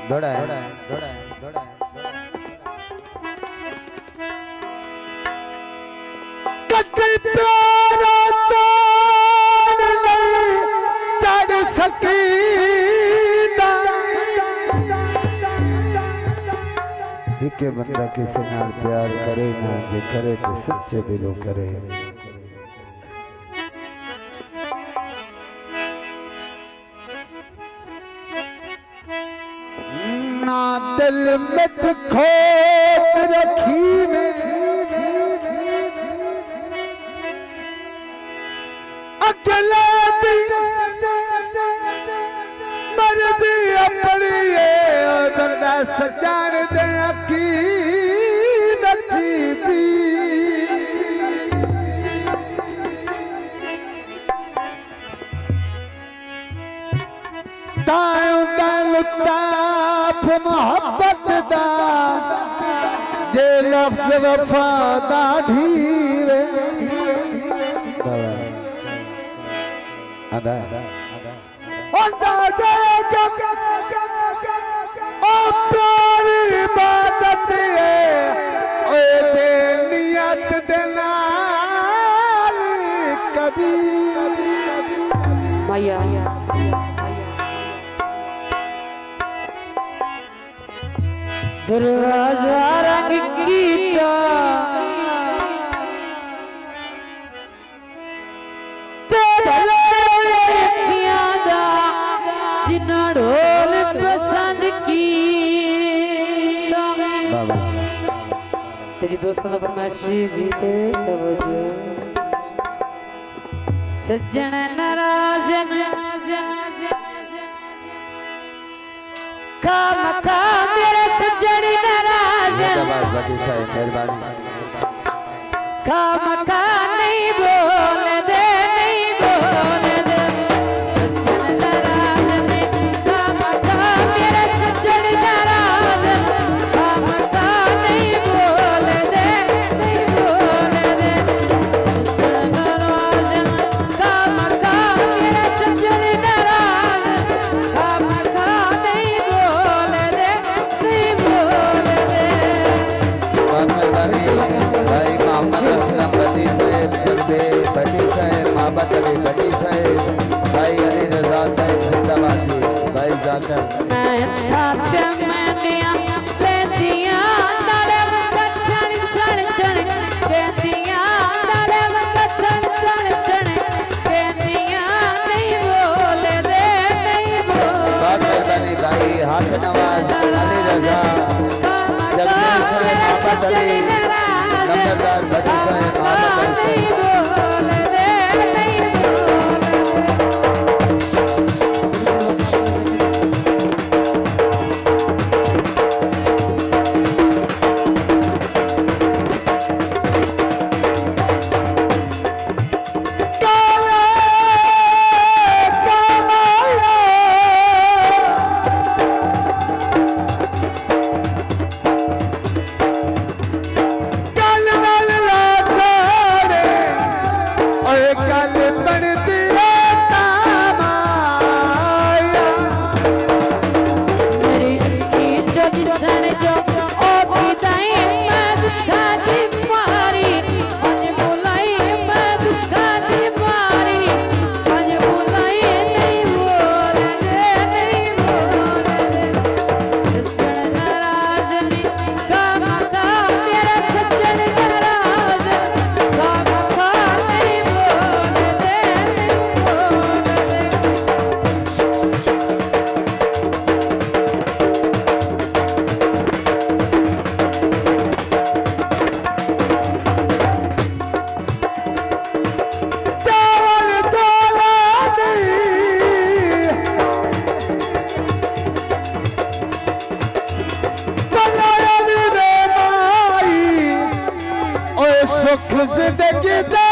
दौड़ा के बंदा किसी नाल प्यार करे ना जे करे तो सच्चे दिलों करे। ना दिल में खोट रखी में अकेले मर्जी अपनी बंदा सजान दे अकी नचीदी तायों ताप मोहब्बत दा जे लफ्ज़ वफा दा ढीरे आदा ओ प्यारी इबादत है ओए बेनियत दे नाल कभी माया दरवाजा रंग कीता ढोल पसंद की तेजी दोस्तों का फरमाइशी भी थे तवज्जो सज्जन नाराज काम का मेरे सज्जन नाराज काम का नहीं बोल दे नहीं बोल दे भाई अली रजा साहब जिंदाबाद भाई जाकर भाई हाथ नवाज अली रजा जगदीश साहब मोहब्बत अली नंबरदार बड़ी साहब मोहब्बत अली सुख जिंदगी